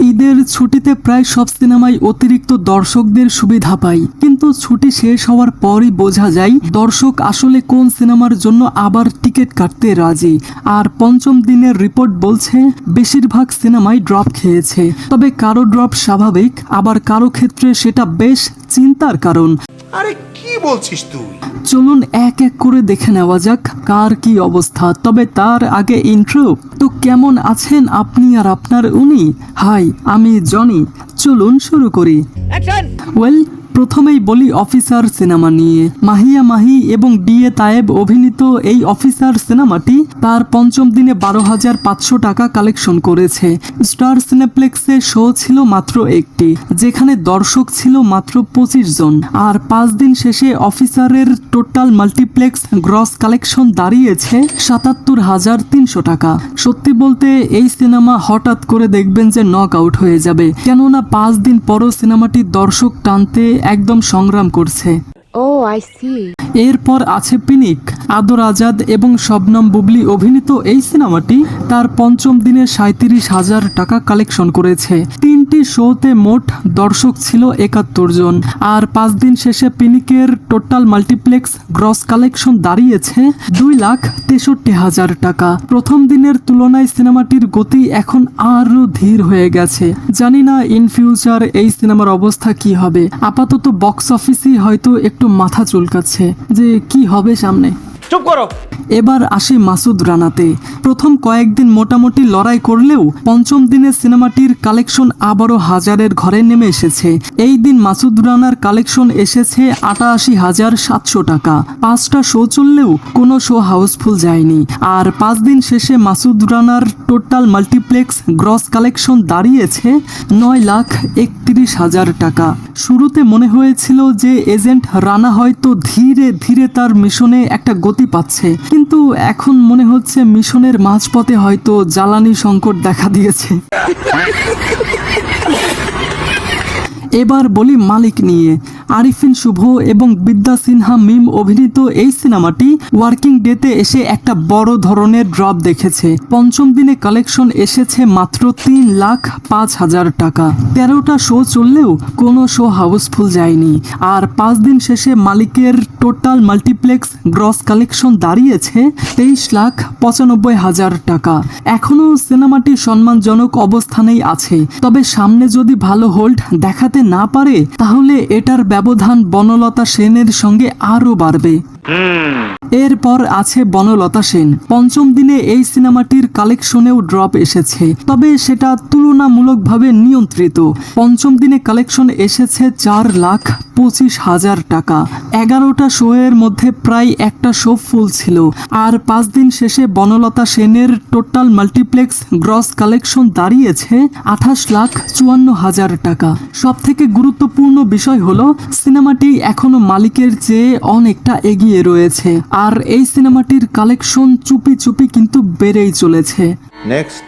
ঈদের ছুটিতে প্রায় সব সিনেমায় অতিরিক্ত দর্শকদের সুবিধা পায়, কিন্তু ছুটি শেষ হওয়ার পরই বোঝা যায় দর্শক আসলে কোন সিনেমার জন্য আবার টিকিট কাটতে রাজি। আর পঞ্চম দিনের রিপোর্ট বলছে বেশিরভাগ সিনেমায় ড্রপ খেয়েছে, তবে কারো ড্রপ স্বাভাবিক, আবার কারো ক্ষেত্রে সেটা বেশ চিন্তার কারণ। আরে কি বলছিস তুই? চলুন এক এক করে দেখে নেওয়া যাক কার কি অবস্থা, তবে তার আগে ইন্ট্রো। তো কেমন আছেন আপনি আর আপনার উনি? হাই, আমি জনি। চলুন শুরু করি। ওয়েল, প্রথমেই বলি অফিসার সিনেমা নিয়ে। মাহিয়া মাহি এবং ডিএ তায়েব অভিনীত এই অফিসার সিনেমাটি তার পঞ্চম দিনে 12,500 টাকা কালেকশন করেছে। স্টার সিনেপ্লেক্সে শো ছিল মাত্র একটি, যেখানে দর্শক ছিল মাত্র 25 জন। আর 5 দিন শেষে অফিসারের টোটাল মাল্টিপ্লেক্স গ্রস কালেকশন দাঁড়িয়েছে 77,300 টাকা। সত্যি বলতে এই সিনেমা হঠাৎ করে দেখবেন যে নক আউট হয়ে যাবে, কেননা 5 দিন পরও সিনেমাটি দর্শক টানতে একদম সংগ্রাম করছে। এরপর আছে পিনিক। আদর আজাদ এবং শবনম বুবলি অভিনীত এই সিনেমাটি তার পঞ্চম দিনে 37,000 টাকা কালেকশন করেছে। 3টি শোতে মোট দর্শক ছিল 71 জন। আর 5 দিন শেষে পিনিকের টোটাল মাল্টিপ্লেক্স গ্রস কালেকশন দাঁড়িয়েছে 2,63,000 টাকা। প্রথম দিনের তুলনায় সিনেমাটির গতি এখন আরো ধীর হয়ে গেছে। জানি না ইন ফিউচার এই সিনেমার অবস্থা কি হবে। আপাতত বক্স অফিসই হয়তো একটু মাথা চুলকাচ্ছে যে কি হবে সামনে। চুপ করো। এবার আসি মাসুদ রানাতে। প্রথম কয়েকদিন মোটামুটি লড়াই করলেও পঞ্চম দিনের সিনেমাটির কালেকশন আবারও হাজারের ঘরে নেমে এসেছে। এই দিন মাসুদ রানার কালেকশন এসেছে 88,700 টাকা। 5টা শো চললেও কোনো শো হাউসফুল যায়নি। আর 5 দিন শেষে মাসুদ রানার টোটাল মাল্টিপ্লেক্স গ্রস কালেকশন দাঁড়িয়েছে 9,31,000 টাকা। শুরুতে মনে হয়েছিল যে এজেন্ট রানা হয়তো ধীরে ধীরে তার মিশনে একটা গতি পাচ্ছে, কিন্তু এখন মনে হচ্ছে মিশনের মাঝপথে হয়তো জ্বালানি সংকট দেখা দিয়েছে। এবার বলি মালিক নিয়ে। আরিফিন শুভ এবং বিদ্যা সিনহা মিম অভিনীত এই সিনেমাটি ওয়ার্কিং ডেতে এসে একটা বড় ধরনের ড্রপ দেখেছে। পঞ্চম দিনে কালেকশন এসেছে মাত্র 3,05,000 টাকা। 13টা শো চললেও কোনো শো হাউসফুল যায়নি। আর 5 দিন শেষে মালিকের টোটাল মাল্টিপ্লেক্স গ্রস কালেকশন দাঁড়িয়েছে 23,95,000 টাকা। এখনও সিনেমাটি সম্মানজনক অবস্থানেই আছে, তবে সামনে যদি ভালো হোল্ড দেখাতে না পারে তাহলে এটার ব্যবধান বনলতা সেনের সঙ্গে আরো বাড়বে। এরপর আছে বনলতা সেন। পঞ্চম দিনে এই সিনেমাটির কালেকশনেও ড্রপ এসেছে, তবে সেটা তুলনামূলকভাবে নিয়ন্ত্রিত। পঞ্চম দিনে কালেকশন এসেছে 4,25,000 টাকা। 11টা শো এর মধ্যে প্রায় একটা শো ফুল ছিল। আর 5 দিন শেষে বনলতা সেনের টোটাল মাল্টিপ্লেক্স গ্রস কালেকশন দাঁড়িয়েছে 28,54,000 টাকা। সব থেকে গুরুত্বপূর্ণ বিষয় হলো সিনেমাটি এখনো মালিকের চেয়ে অনেকটা এগিয়ে রয়েছে। আর এই সিনেমাটির কালেকশন চুপি চুপি কিন্তু বেড়েই চলেছে। নেক্সট।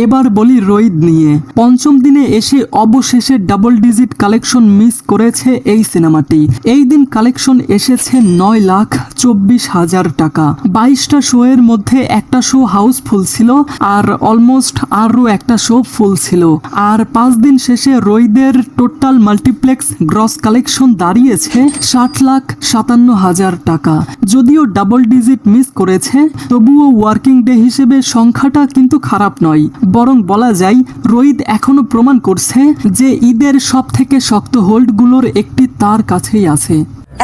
এবার বলি রোহিত নিয়ে। পঞ্চম দিনে এসে অবশেষে ডাবল ডিজিট কালেকশন মিস করেছে এই সিনেমাটি। এই দিন কালেকশন এসেছে 9,24,000 টাকা। 22টা শো এর মধ্যে একটা শো হাউসফুল ছিল, আর অলমোস্ট আরও একটা শো ফুল ছিল। আর 5 দিন শেষে রোহিতের টোটাল মাল্টিপ্লেক্স গ্রস কালেকশন দাঁড়িয়েছে 60,57,000 টাকা। যদিও ডাবল ডিজিট মিস করেছে, তবুও ওয়ার্কিং ডে হিসেবে সংখ্যাটা কিন্তু খারাপ নয়। বরং বলা যায় রোহিত এখনো প্রমাণ করছে যে ঈদের সব থেকে শক্ত হোল্ডগুলোর একটি তার কাছেই আছে।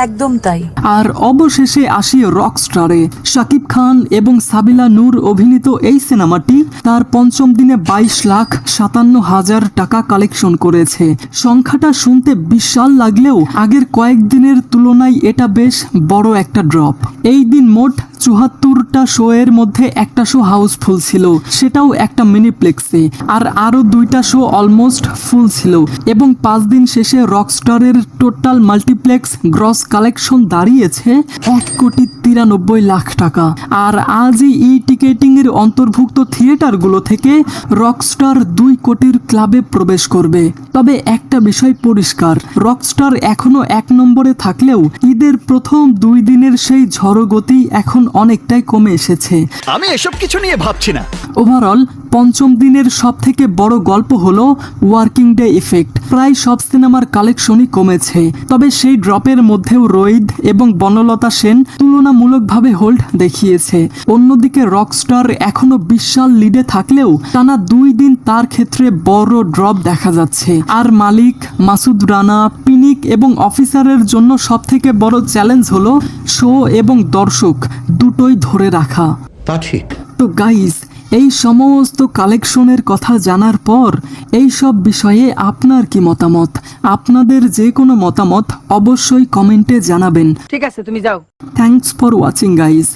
একদম তাই। আর অবশেষে আসি রকস্টারে। শাকিব খান এবং সাবিলা নূর অভিনীত এই সিনেমাটি তার পঞ্চম দিনে 22,57,000 টাকা কালেকশন করেছে। সংখ্যাটা শুনতে বিশাল লাগলেও আগের কয়েকদিনের তুলনায় এটা বেশ বড় একটা ড্রপ। এই দিন মোট 74টা শো এর মধ্যে একটা শো হাউসফুল ছিল, সেটাও একটা মিনিপ্লেক্সে। আর আরো 2টা শো অলমোস্ট ফুল ছিল। এবং 5 দিন শেষে রকস্টারের টোটাল মাল্টিপ্লেক্স গ্রস কালেকশন দাঁড়িয়েছে 1,93,00,000 টাকা। আর আজই ই টিকেটিং এর অন্তর্ভুক্ত থিয়েটারগুলো থেকে রকস্টার 2 কোটির ক্লাবে প্রবেশ করবে। তবে একটা বিষয় পরিষ্কার, রকস্টার এখনো 1 নম্বরে থাকলেও ঈদের প্রথম 2 দিনের সেই ঝড়গতি এখন অনেকটাই কমে এসেছে। আমি এসব কিছু নিয়ে ভাবছি না। ওভারঅল পঞ্চম দিনের সব থেকে বড় গল্প হলো ওয়ার্কিং ডে ইফেক্ট। প্রায় সব সিনেমার কালেকশনই কমেছে, তবে সেই ড্রপের মধ্যেও রোহিত এবং বনলতা সেন তুলনামূলকভাবে হোল্ড দেখিয়েছে। অন্যদিকে রকস্টার এখনো বিশাল লিডে থাকলেও টানা 2 দিন তার ক্ষেত্রে বড় ড্রপ দেখা যাচ্ছে। আর মালিক, মাসুদ রানা, পিনিক এবং অফিসারের জন্য সব থেকে বড় চ্যালেঞ্জ হলো শো এবং দর্শক দুটোই ধরে রাখা। তা ঠিক। তো গাইস, এই সমস্ত কালেকশনের কথা জানার পর এই সব বিষয়ে আপনার কি মতামত? আপনাদের যে কোনো মতামত অবশ্যই কমেন্টে জানাবেন। ঠিক আছে, তুমি যাও। Thanks for watching guys.